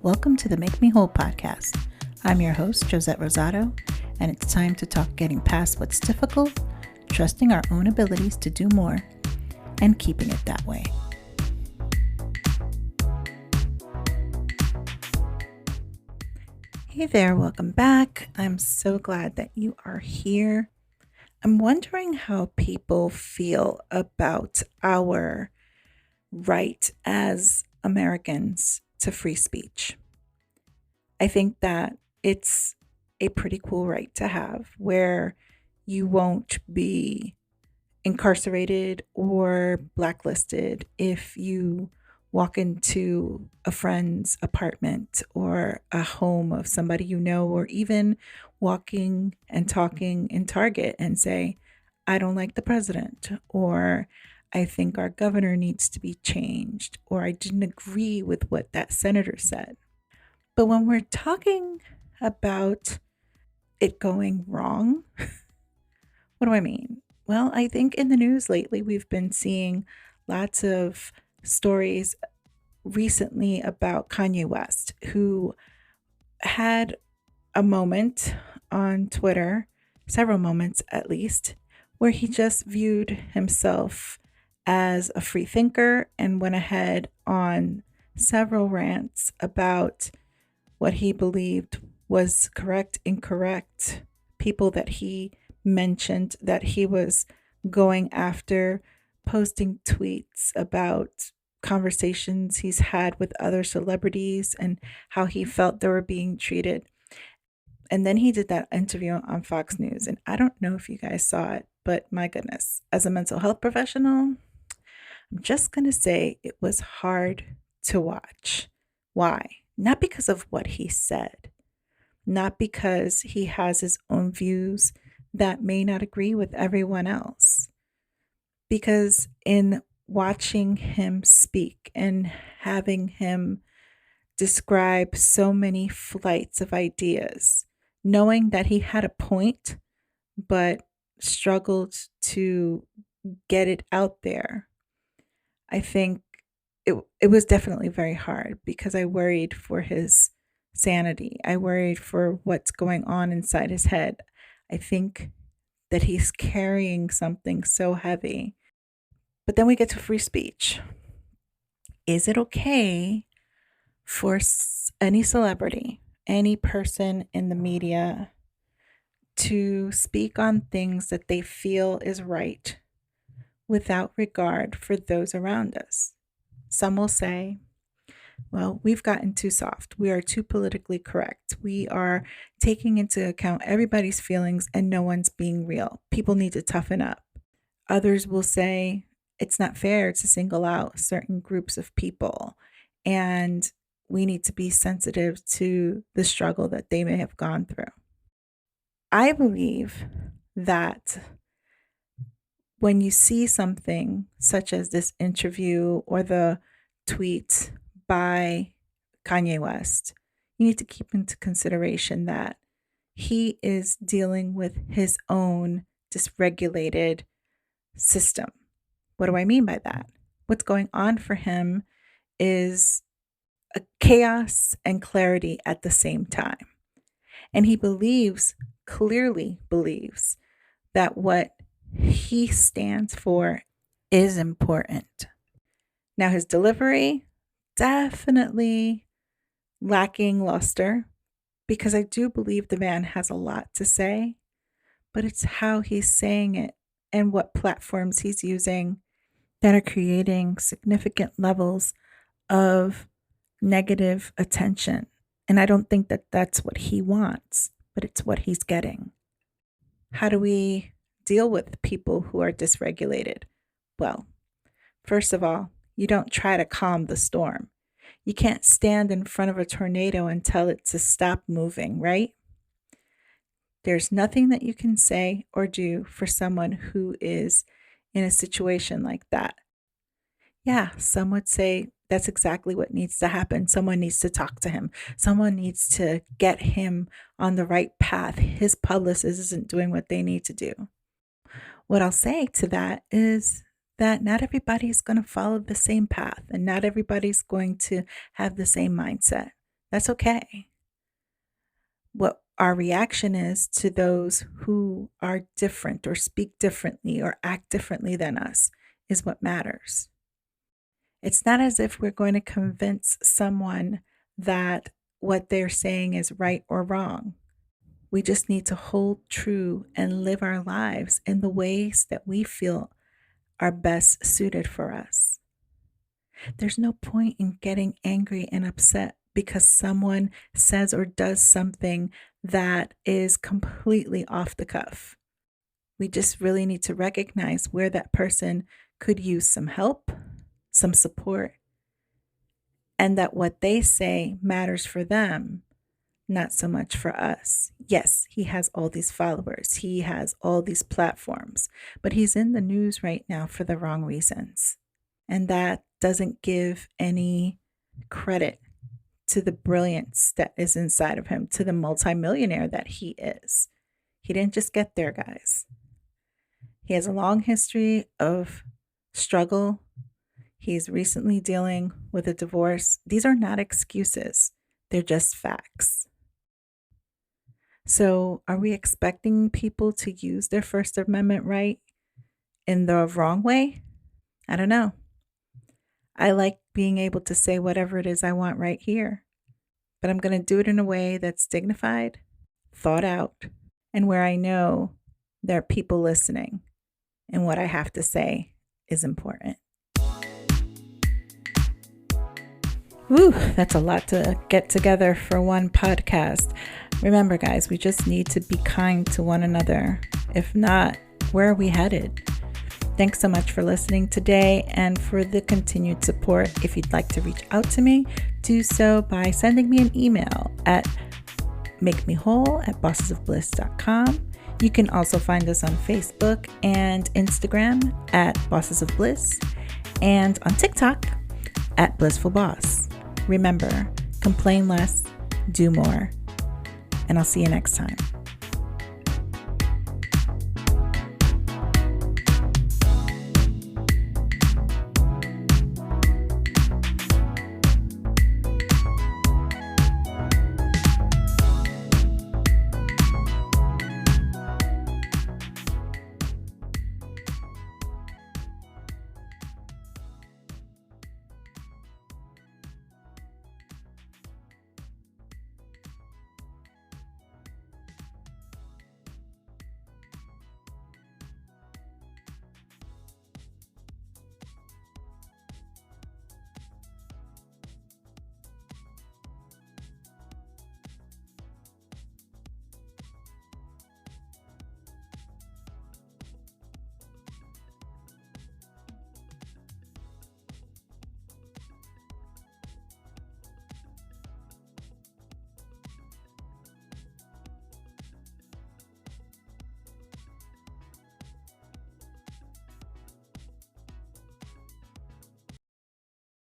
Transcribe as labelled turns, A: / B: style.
A: Welcome to the Make Me Whole podcast. I'm your host, Josette Rosado, and it's time to talk getting past what's difficult, trusting our own abilities to do more, and keeping it that way. Hey there, welcome back. I'm so glad that you are here. I'm wondering how people feel about our right as Americans to free speech. I think that it's a pretty cool right to have where you won't be incarcerated or blacklisted if you walk into a friend's apartment or a home of somebody you know, or even walking and talking in Target and say, I don't like the president, or I think our governor needs to be changed, or I didn't agree with what that senator said. But when we're talking about it going wrong, what do I mean? Well, I think in the news lately, we've been seeing lots of stories recently about Kanye West, who had a moment on Twitter, several moments at least, where he just viewed himself as a free thinker and went ahead on several rants about what he believed was correct, incorrect, people that he mentioned that he was going after, posting tweets about conversations he's had with other celebrities and how he felt they were being treated. And then he did that interview on Fox News. And I don't know if you guys saw it, but my goodness, as a mental health professional, I'm just going to say it was hard to watch. Why? Not because of what he said, not because he has his own views that may not agree with everyone else. Because in watching him speak and having him describe so many flights of ideas, knowing that he had a point, but struggled to get it out there, I think it was definitely very hard because I worried for his sanity. I worried for what's going on inside his head. I think that he's carrying something so heavy. But then we get to free speech. Is it okay for any celebrity, any person in the media to speak on things that they feel is right without regard for those around us? Some will say, well, we've gotten too soft. We are too politically correct. We are taking into account everybody's feelings and no one's being real. People need to toughen up. Others will say it's not fair to single out certain groups of people, and we need to be sensitive to the struggle that they may have gone through. I believe that when you see something such as this interview or the tweet by Kanye West, you need to keep into consideration that he is dealing with his own dysregulated system. What do I mean by that? What's going on for him is a chaos and clarity at the same time. And he clearly believes, that what he stands for is important. Now, his delivery, definitely lacking luster, because I do believe the man has a lot to say, but it's how he's saying it and what platforms he's using that are creating significant levels of negative attention. And I don't think that that's what he wants, but it's what he's getting. How do we deal with people who are dysregulated? Well, first of all, you don't try to calm the storm. You can't stand in front of a tornado and tell it to stop moving, right? There's nothing that you can say or do for someone who is in a situation like that. Yeah, some would say that's exactly what needs to happen. Someone needs to talk to him. Someone needs to get him on the right path. His publicist isn't doing what they need to do. What I'll say to that is that not everybody's going to follow the same path, and not everybody's going to have the same mindset. That's okay. What our reaction is to those who are different or speak differently or act differently than us is what matters. It's not as if we're going to convince someone that what they're saying is right or wrong. We just need to hold true and live our lives in the ways that we feel are best suited for us. There's no point in getting angry and upset because someone says or does something that is completely off the cuff. We just really need to recognize where that person could use some help, some support, and that what they say matters for them, not so much for us. Yes, he has all these followers, he has all these platforms, but he's in the news right now for the wrong reasons. And that doesn't give any credit to the brilliance that is inside of him, to the multimillionaire that he is. He didn't just get there, guys. He has a long history of struggle. He's recently dealing with a divorce. These are not excuses, they're just facts. So, are we expecting people to use their First Amendment right in the wrong way? I don't know. I like being able to say whatever it is I want right here, but I'm going to do it in a way that's dignified, thought out, and where I know there are people listening and what I have to say is important. Whew, that's a lot to get together for one podcast. Remember, guys, we just need to be kind to one another. If not, where are we headed? Thanks so much for listening today and for the continued support. If you'd like to reach out to me, do so by sending me an email at makemewhole@bossesofbliss.com. You can also find us on Facebook and Instagram at Bosses of Bliss and on TikTok at Blissful Boss. Remember, complain less, do more, and I'll see you next time.